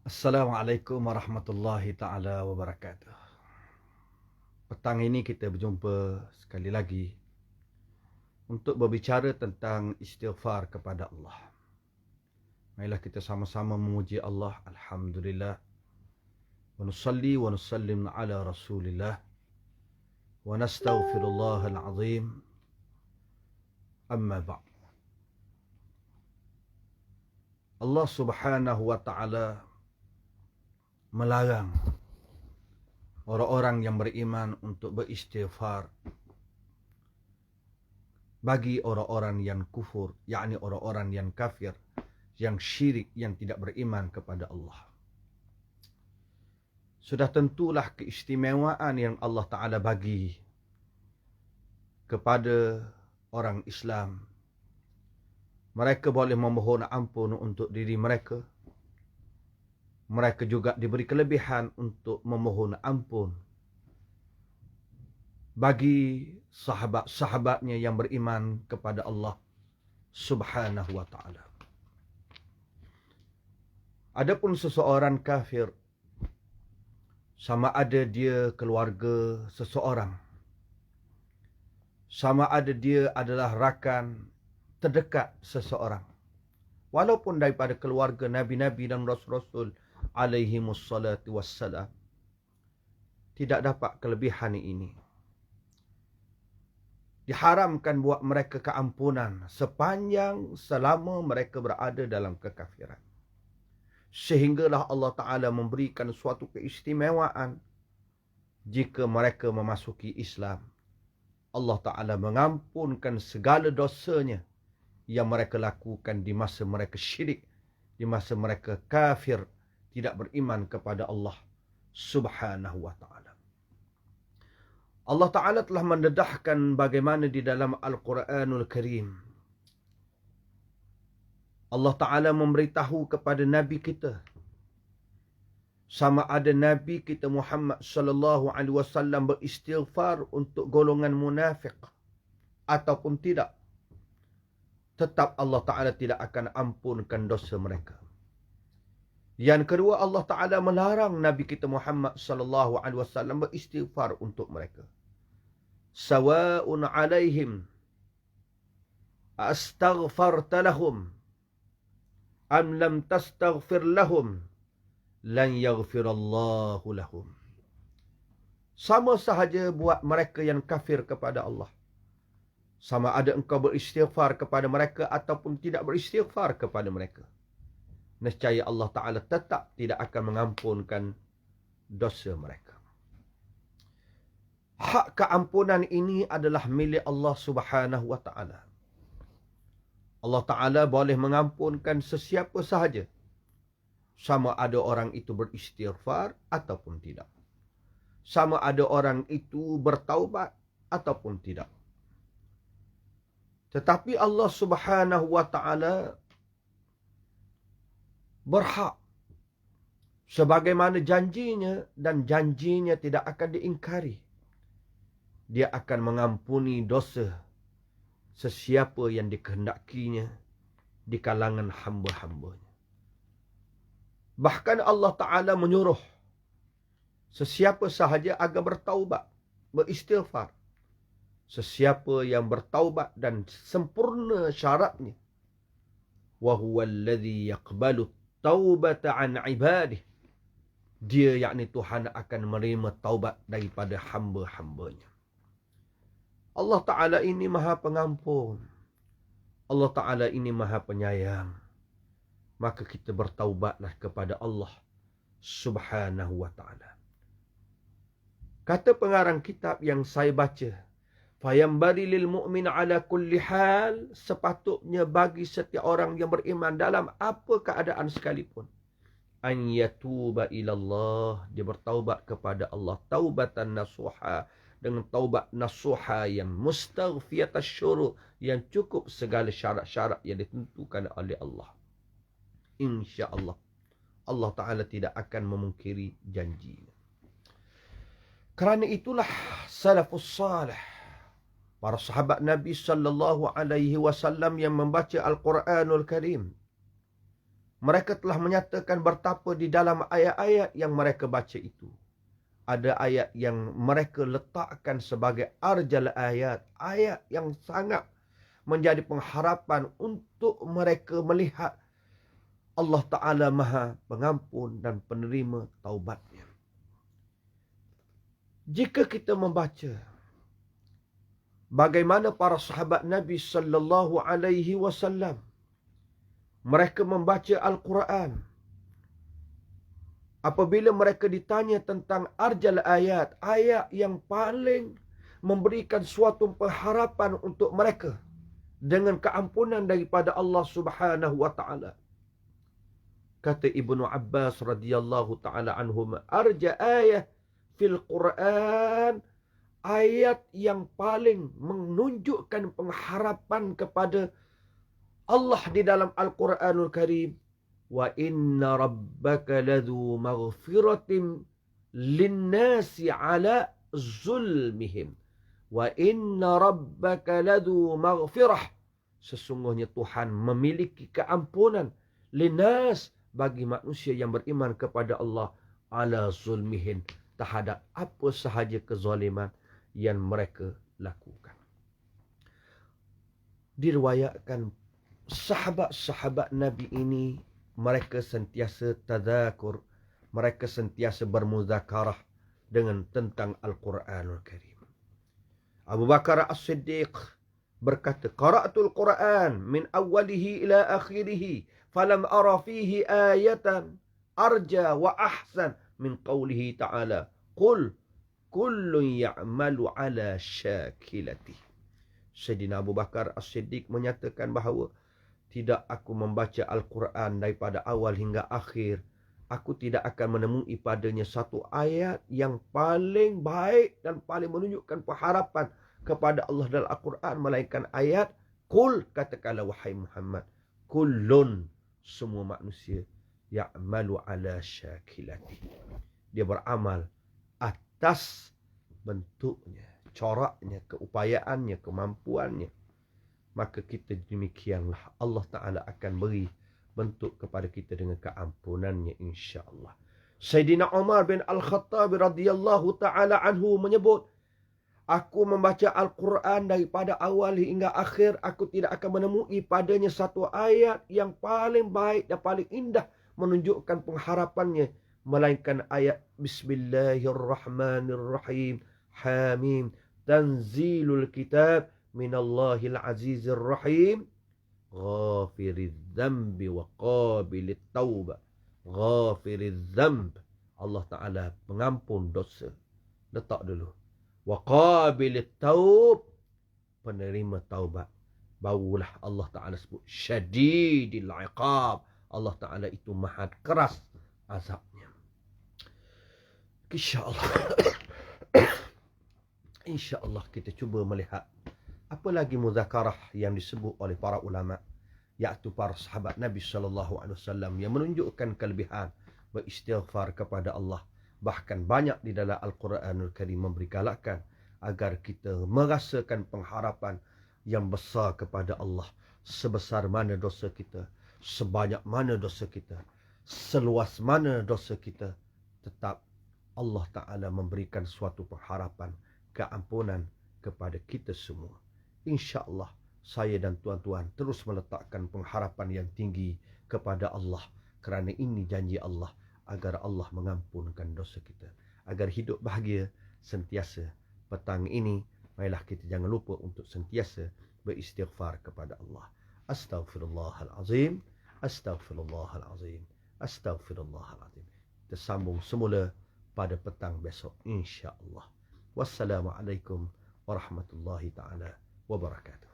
Assalamualaikum warahmatullahi ta'ala wabarakatuh. Petang ini kita berjumpa sekali lagi untuk berbicara tentang istighfar kepada Allah. Marilah kita sama-sama memuji Allah. Alhamdulillah. Wa nusalli wa nusallim ala rasulillah. Wa nastaghfirullahal azim. Amma ba'd. Allah subhanahu wa ta'ala melarang orang-orang yang beriman untuk beristighfar bagi orang-orang yang kufur, yakni orang-orang yang kafir, yang syirik, yang tidak beriman kepada Allah. Sudah tentulah keistimewaan yang Allah Ta'ala bagi kepada orang Islam. Mereka boleh memohon ampun untuk diri mereka. Mereka juga diberi kelebihan untuk memohon ampun bagi sahabat-sahabatnya yang beriman kepada Allah subhanahu wa ta'ala. Adapun seseorang kafir, sama ada dia keluarga seseorang, sama ada dia adalah rakan terdekat seseorang, walaupun daripada keluarga Nabi-Nabi dan Rasul-Rasul alaihimussalatu wassalam, tidak dapat kelebihan ini. Diharamkan buat mereka keampunan sepanjang selama mereka berada dalam kekafiran. Sehinggalah Allah Ta'ala memberikan suatu keistimewaan jika mereka memasuki Islam. Allah Ta'ala mengampunkan segala dosanya yang mereka lakukan di masa mereka syirik, di masa mereka kafir, tidak beriman kepada Allah subhanahu wa ta'ala. Allah Ta'ala telah mendedahkan bagaimana di dalam Al-Quranul Karim Allah Ta'ala memberitahu kepada Nabi kita, sama ada Nabi kita Muhammad sallallahu alaihi wasallam beristighfar untuk golongan munafik ataupun tidak, tetap Allah Ta'ala tidak akan ampunkan dosa mereka. Yang kedua, Allah Ta'ala melarang Nabi kita Muhammad sallallahu alaihi wasallam beristighfar untuk mereka. Sawa'un alaihim astaghfarta lahum am lam tastaghfir lahum lan yaghfirallahu lahum. Sama sahaja buat mereka yang kafir kepada Allah. Sama ada engkau beristighfar kepada mereka ataupun tidak beristighfar kepada mereka, nescaya Allah Ta'ala tetap tidak akan mengampunkan dosa mereka. Hak keampunan ini adalah milik Allah Subhanahu wa Ta'ala. Allah Ta'ala boleh mengampunkan sesiapa sahaja, sama ada orang itu beristighfar ataupun tidak, sama ada orang itu bertaubat ataupun tidak. Tetapi Allah Subhanahu wa Ta'ala berhak sebagaimana janjinya, dan janjinya tidak akan diingkari. Dia akan mengampuni dosa sesiapa yang dikehendakinya di kalangan hamba-hambanya. Bahkan Allah Ta'ala menyuruh sesiapa sahaja agar bertaubat, beristighfar. Sesiapa yang bertaubat dan sempurna syaratnya, wa huwa alladhi yaqbalu taubata an ibadih, dia yakni Tuhan akan menerima taubat daripada hamba-hambanya. Allah Ta'ala ini maha pengampun, Allah Ta'ala ini maha penyayang. Maka kita bertaubatlah kepada Allah Subhanahu wa Ta'ala. Kata pengarang kitab yang saya baca, fayambari lil mu'min ala kulli hal, sepatutnya bagi setiap orang yang beriman dalam apa keadaan sekalipun, an yatuba ilallah, dia bertaubat kepada Allah, taubatan nasuha, dengan taubat nasuha yang mustaghfiyatas syurur, yang cukup segala syarat-syarat yang ditentukan oleh Allah. InsyaAllah Allah Ta'ala tidak akan memungkiri janjinya. Kerana itulah salafus salih, para sahabat Nabi sallallahu alaihi wasallam yang membaca Al-Quranul Karim, Mereka telah menyatakan betapa di dalam ayat-ayat yang mereka baca itu, ada ayat yang mereka letakkan sebagai arjal ayat. Ayat yang sangat menjadi pengharapan untuk mereka melihat Allah Ta'ala Maha Pengampun dan penerima taubatnya. Jika kita membaca bagaimana para sahabat Nabi sallallahu alaihi wasallam mereka membaca Al-Quran, apabila mereka ditanya tentang arjal ayat, ayat yang paling memberikan suatu pengharapan untuk mereka dengan keampunan daripada Allah Subhanahu wa taala. Kata Ibnu Abbas radhiyallahu taala anhuma, arja ayat fil Quran, ayat yang paling menunjukkan pengharapan kepada Allah di dalam Al-Quranul Karim. Wa inna rabbaka ladhu maghfiratin linnasi ala zulmihim. Wa inna rabbaka ladhu maghfirah. Sesungguhnya Tuhan memiliki keampunan linnas, bagi manusia yang beriman kepada Allah, ala zulmihim, terhadap apa sahaja kezaliman yang mereka lakukan. Diriwayatkan sahabat-sahabat Nabi ini, mereka sentiasa tadzakur, mereka sentiasa bermuzakarah dengan tentang Al-Quranul Karim. Abu Bakar As-Siddiq berkata, qara'atul Quran min awwalihi ila akhirih falam ara fihi ayatan arja wa ahsan min qawlihi ta'ala qul kullun ya'malu ala syakilati. Sayyidina Abu Bakar As-Siddiq menyatakan bahawa tidak aku membaca Al-Quran daripada awal hingga akhir, aku tidak akan menemui padanya satu ayat yang paling baik dan paling menunjukkan pengharapan kepada Allah dalam Al-Quran, melainkan ayat Qul, katakanlah wahai Muhammad, kullun, semua manusia, ya'malu ala syakilati, dia beramal atas bentuknya, coraknya, keupayaannya, kemampuannya. Maka kita demikianlah Allah Ta'ala akan beri bentuk kepada kita dengan keampunannya, insya-Allah. Sayyidina Umar bin Al-Khattab radhiyallahu ta'ala anhu menyebut, aku membaca Al-Quran daripada awal hingga akhir, aku tidak akan menemui padanya satu ayat yang paling baik dan paling indah menunjukkan pengharapannya, melainkan ayat Bismillahirrahmanirrahim, Hamim, Tanzilul Kitab minallahil azizir rahim, ghafiriz dzambi wa qabilit taubah. Ghafiriz dzamb, Allah Ta'ala pengampun dosa. Letak dulu. Wa qabilit taub, penerima taubat. Barulah Allah Ta'ala sebut syadidil iqab, Allah Ta'ala itu maha keras azabnya. InsyaAllah InsyaAllah kita cuba melihat apa lagi muzakarah yang disebut oleh para ulama, iaitu para sahabat Nabi SAW, yang menunjukkan kelebihan beristighfar kepada Allah. Bahkan banyak di dalam Al-Quranul Karim memberi galakan agar kita merasakan pengharapan yang besar kepada Allah. Sebesar mana dosa kita, sebanyak mana dosa kita, seluas mana dosa kita, tetap Allah Ta'ala memberikan suatu pengharapan, keampunan kepada kita semua. InsyaAllah saya dan tuan-tuan terus meletakkan pengharapan yang tinggi kepada Allah, kerana ini janji Allah agar Allah mengampunkan dosa kita, agar hidup bahagia sentiasa. Petang ini, marilah kita jangan lupa untuk sentiasa beristighfar kepada Allah. Astaghfirullahalazim, astaghfirullahalazim, astaghfirullahalazim. Kita sambung semula pada petang besok, insya-Allah. Wassalamualaikum warahmatullahi taala wabarakatuh.